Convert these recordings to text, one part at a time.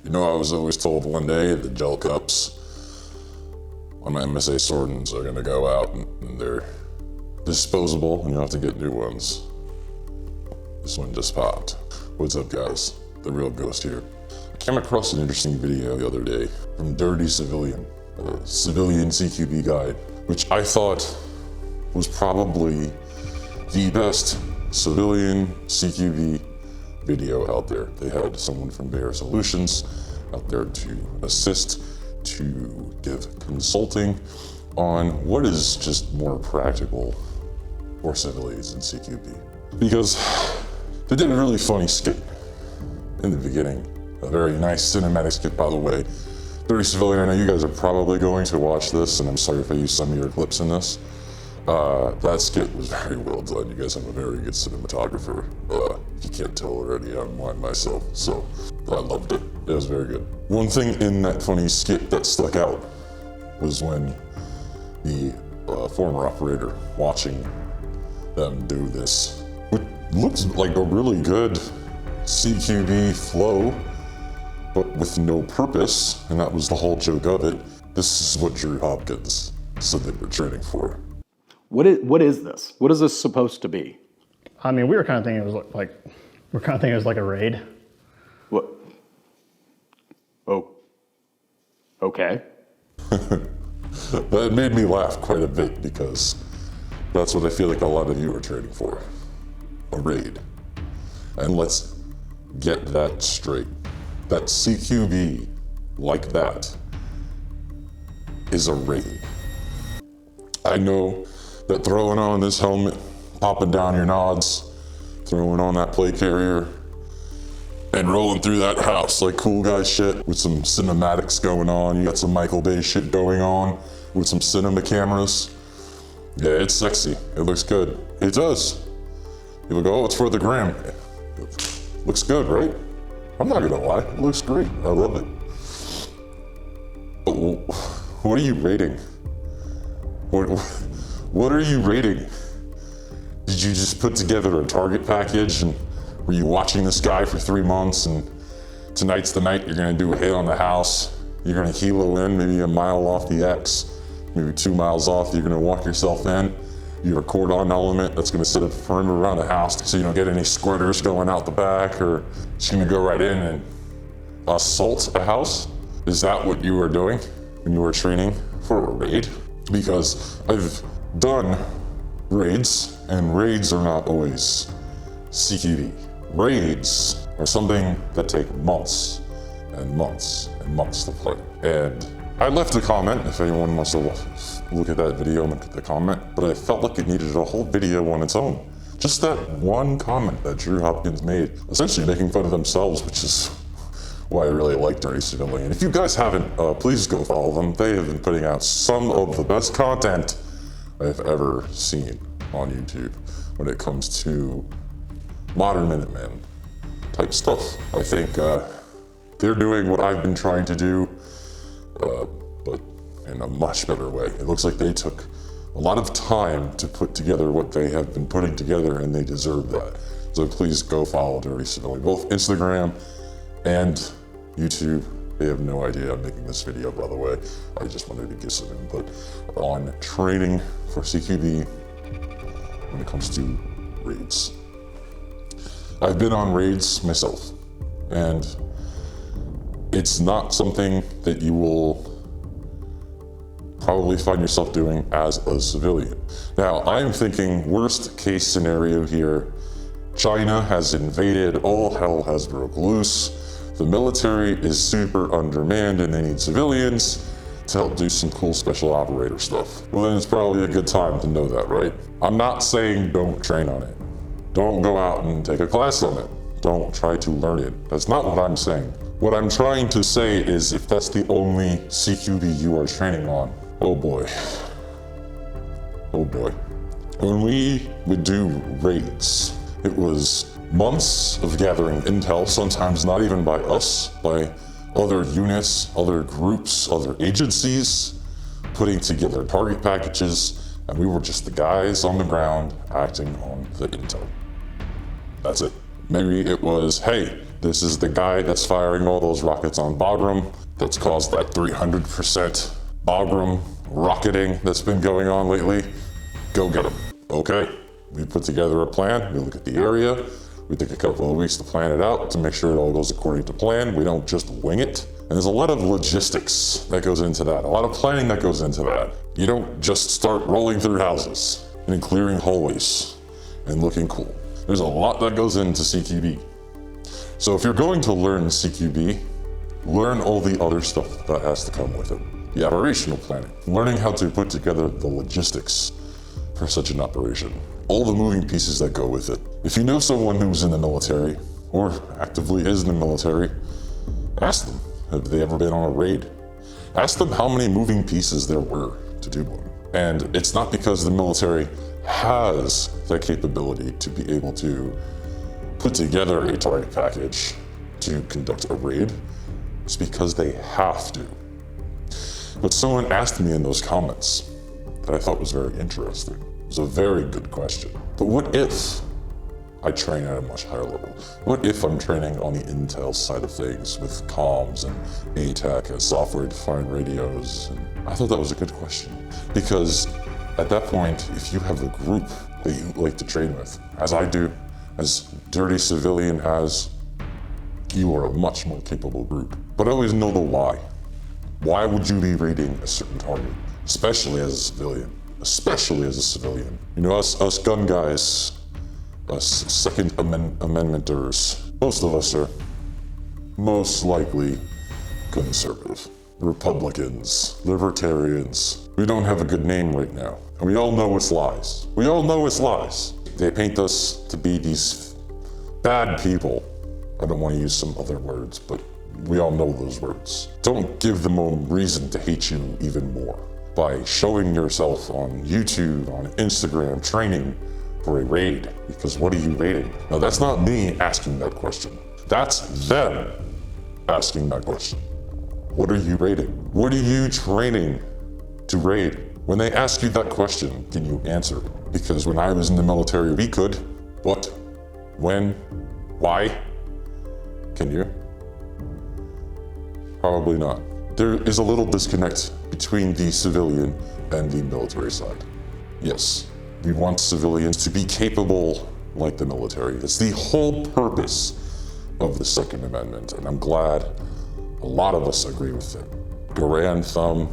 You know, I was always told one day the gel cups on my MSA Swordens are gonna go out and they're disposable and you'll have to get new ones. This one just popped. What's up, guys? The Real Ghost here. I came across an interesting video the other day from Dirty Civilian, a civilian CQB guide, which I thought was probably the best civilian CQB video out there. They had someone from Bear Solutions out there to assist, to give consulting on what is just more practical for civilians in CQB. Because they did a really funny skit in the beginning. A very nice cinematic skit, by the way. Dirty Civilian, I know you guys are probably going to watch this, and I'm sorry if I use some of your clips in this. That skit was very well done. You guys have a very good cinematographer. If you can't tell already, I'm one myself, so I loved it. It was very good. One thing in that funny skit that stuck out was when the former operator watching them do this, which looks like a really good CQB flow, but with no purpose, and that was the whole joke of it. This is what Drew Hopkins said they were training for. What is this? What is this supposed to be? I mean, we were kind of thinking it was like a raid. What? Oh. Okay. That made me laugh quite a bit because that's what I feel like a lot of you are training for. A raid. And let's get that straight. That CQB like that is a raid. I know that throwing on this helmet, popping down your nods, throwing on that plate carrier, and rolling through that house like cool guy shit with some cinematics going on. You got some Michael Bay shit going on with some cinema cameras. Yeah, it's sexy. It looks good. It does. People go, oh, it's for the gram. Looks good, right? I'm not gonna lie. It looks great. I love it. But what are you rating? What are you rating? Did you just put together a target package and were you watching this guy for 3 months and tonight's the night you're gonna do a hit on the house? You're gonna helo in maybe a mile off the X, maybe 2 miles off, you're gonna walk yourself in. You have a cordon element that's gonna set up a perimeter around the house so you don't get any squirters going out the back, or just gonna go right in and assault a house? Is that what you were doing when you were training for a raid? Because I've done raids, and raids are not always CQB. Raids are something that take months and months and months to play. And I left a comment, if anyone wants to look at that video and look at the comment, but I felt like it needed a whole video on its own. Just that one comment that Drew Hopkins made, essentially making fun of themselves, which is why I really like Dirty Civilian. If you guys haven't, please go follow them. They have been putting out some of the best content I've ever seen on YouTube when it comes to modern Minutemen type stuff. I think they're doing what I've been trying to do, but in a much better way. It looks like they took a lot of time to put together what they have been putting together, and they deserve that. So please go follow Dirty Civilian, both Instagram and YouTube. They have no idea I'm making this video, by the way. I just wanted to give some input on training for CQB when it comes to raids. I've been on raids myself, and it's not something that you will probably find yourself doing as a civilian. Now, I'm thinking worst case scenario here. China has invaded, all hell has broke loose. The military is super undermanned and they need civilians to help do some cool special operator stuff. Well, then it's probably a good time to know that, right? I'm not saying don't train on it. Don't go out and take a class on it. Don't try to learn it. That's not what I'm saying. What I'm trying to say is if that's the only CQB you are training on, oh boy. Oh boy. When we would do raids, it was months of gathering intel, sometimes not even by us, by other units, other groups, other agencies, putting together target packages, and we were just the guys on the ground acting on the intel. That's it. Maybe it was, hey, This is the guy that's firing all those rockets on Bagram that's caused that 300% Bagram rocketing that's been going on lately. Go get him. Okay, we put together a plan. We look at the area. We take a couple of weeks to plan it out to make sure it all goes according to plan. We don't just wing it. And there's a lot of logistics that goes into that, a lot of planning that goes into that. You don't just start rolling through houses and clearing hallways and looking cool. There's a lot that goes into CQB. So if you're going to learn CQB, learn all the other stuff that has to come with it. The operational planning, learning how to put together the logistics for such an operation. All the moving pieces that go with it. If you know someone who's in the military or actively is in the military, ask them, have they ever been on a raid? Ask them how many moving pieces there were to do one. And it's not because the military has the capability to be able to put together a target package to conduct a raid. It's because they have to. But someone asked me in those comments that I thought was very interesting. It was a very good question. But what if I train at a much higher level? What if I'm training on the intel side of things with comms and ATAC and software-defined radios? And I thought that was a good question. Because at that point, if you have a group that you like to train with, as I do, as Dirty Civilian has, you are a much more capable group. But I always know the why. Why would you be raiding a certain target? Especially as a civilian. Especially as a civilian. You know, us gun guys, us Second Amendmenters, most of us are most likely conservative. Republicans, libertarians. We don't have a good name right now. And we all know it's lies. We all know it's lies. They paint us to be these bad people. I don't want to use some other words, but we all know those words. Don't give them a reason to hate you even more by showing yourself on YouTube, on Instagram, training for a raid. Because what are you raiding? Now, that's not me asking that question. That's them asking that question. What are you raiding? What are you training to raid? When they ask you that question, can you answer? Because when I was in the military, we could. What? When? Why? Can you? Probably not. There is a little disconnect between the civilian and the military side. Yes, we want civilians to be capable like the military. It's the whole purpose of the Second Amendment, and I'm glad a lot of us agree with it. Garand Thumb,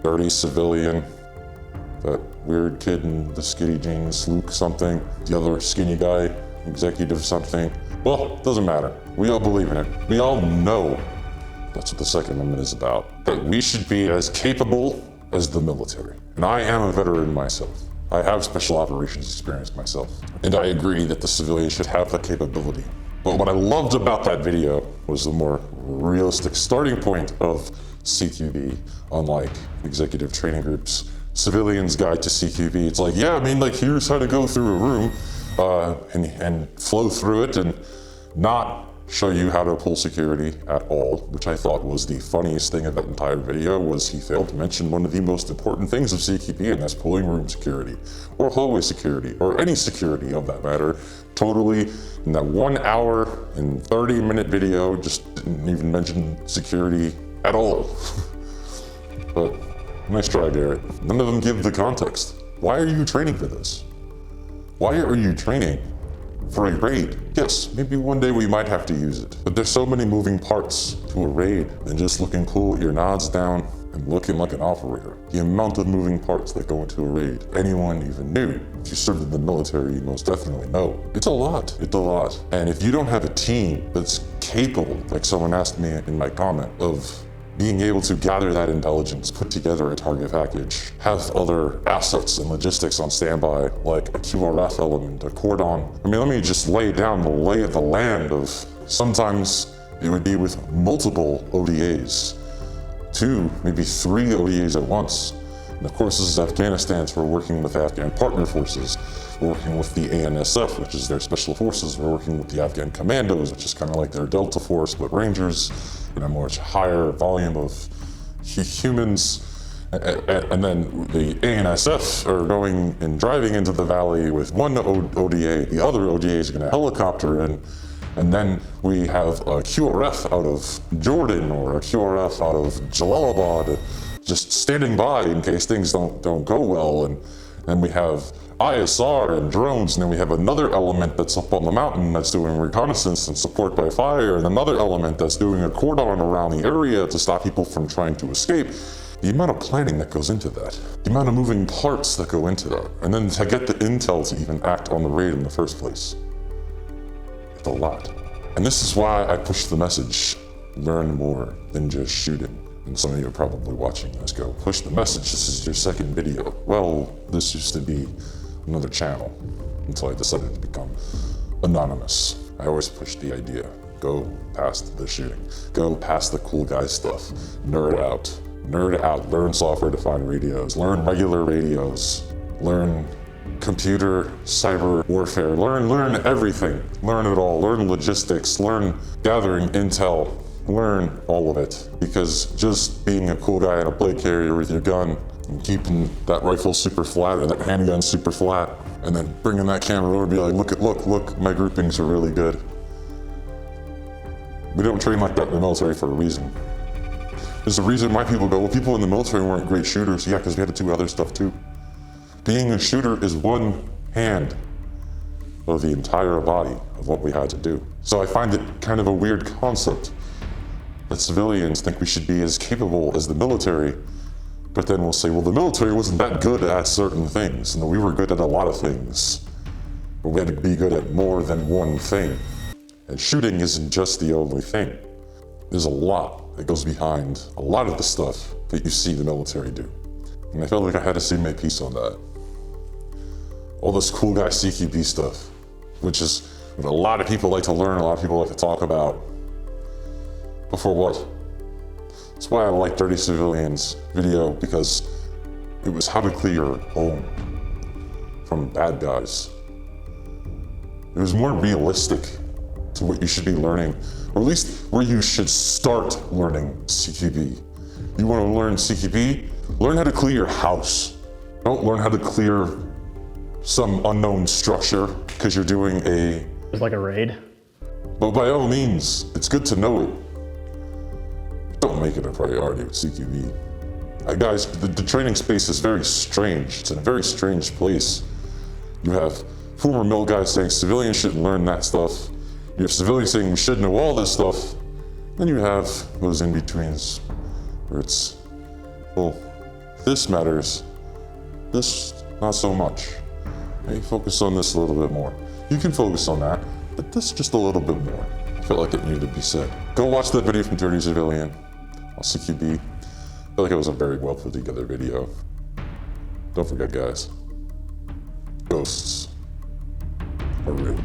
Dirty Civilian, that weird kid in the skinny jeans, Luke something, the other skinny guy, executive something. Well, doesn't matter. We all believe in it. We all know that's what the Second Amendment is about. That we should be as capable as the military. And I am a veteran myself. I have special operations experience myself. And I agree that the civilian should have that capability. But what I loved about that video was the more realistic starting point of CQB, unlike executive training groups. Civilians Guide to CQB, it's like, yeah, I mean, like, here's how to go through a room and flow through it and not show you how to pull security at all, which I thought was the funniest thing of that entire video. Was he failed to mention one of the most important things of CQB, and that's pulling room security, or hallway security, or any security of that matter. Totally, in that 1 hour and 30-minute video, just didn't even mention security at all. But nice try, Garrett. None of them give the context. Why are you training for this? Why are you training for a raid? Yes, maybe one day we might have to use it. But there's so many moving parts to a raid than just looking cool with your nods down and looking like an operator. The amount of moving parts that go into a raid, anyone even knew. If you served in the military, you most definitely know. It's a lot. It's a lot. And if you don't have a team that's capable, like someone asked me in my comment, of being able to gather that intelligence, put together a target package, have other assets and logistics on standby, like a QRF element, a cordon. I mean, let me just lay down the lay of the land of sometimes it would be with multiple ODAs, 2, maybe 3 ODAs at once. And of course, this is Afghanistan, so we're working with Afghan partner forces. We're working with the ANSF, which is their special forces. We're working with the Afghan commandos, which is kind of like their Delta Force, but Rangers, in a much higher volume of humans. And then the ANSF are going and driving into the valley with one ODA. The other ODA is going to helicopter in And then we have a QRF out of Jordan or a QRF out of Jalalabad, just standing by in case things don't go well. And then we have ISR and drones, and then we have another element that's up on the mountain that's doing reconnaissance and support by fire, and another element that's doing a cordon around the area to stop people from trying to escape. The amount of planning that goes into that, the amount of moving parts that go into that, and then to get the intel to even act on the raid in the first place. It's a lot. And this is why I push the message, learn more than just shooting. And some of you are probably watching this go, push the message, this is your second video. Well, this used to be another channel until I decided to become anonymous. I always push the idea, go past the shooting, go past the cool guy stuff, nerd out, learn software-defined radios, learn regular radios, learn computer, cyber warfare, learn everything, learn it all, learn logistics, learn gathering intel, learn all of it. Because just being a cool guy in a plate carrier with your gun and keeping that rifle super flat or that handgun super flat, and then bringing that camera over and be like, look, my groupings are really good. We don't train like that in the military for a reason. There's a reason why people go, well, people in the military weren't great shooters. Yeah, because we had to do other stuff too. Being a shooter is one hand of the entire body of what we had to do. So I find it kind of a weird concept that civilians think we should be as capable as the military, but then we'll say, well, the military wasn't that good at certain things. And we were good at a lot of things, but we had to be good at more than one thing. And shooting isn't just the only thing. There's a lot that goes behind a lot of the stuff that you see the military do. And I felt like I had to say my piece on that. All this cool guy CQB stuff, which is what a lot of people like to learn, a lot of people like to talk about. But for what? That's why I like Dirty Civilians video, because it was how to clear your home from bad guys. It was more realistic to what you should be learning, or at least where you should start learning CQB. You want to learn CQB? Learn how to clear your house. Don't learn how to clear some unknown structure because you're doing It's like a raid. But by all means, it's good to know it. Don't make it a priority with CQB. Guys, the training space is very strange. It's in a very strange place. You have former mil guys saying civilians shouldn't learn that stuff. You have civilians saying we should know all this stuff. Then you have those in-betweens where it's, well, this matters, this not so much. Hey, focus on this a little bit more. You can focus on that, but this just a little bit more. I felt like it needed to be said. Go watch that video from Dirty Civilian on CQB. I feel like it was a very well put together video. Don't forget, guys, ghosts are real.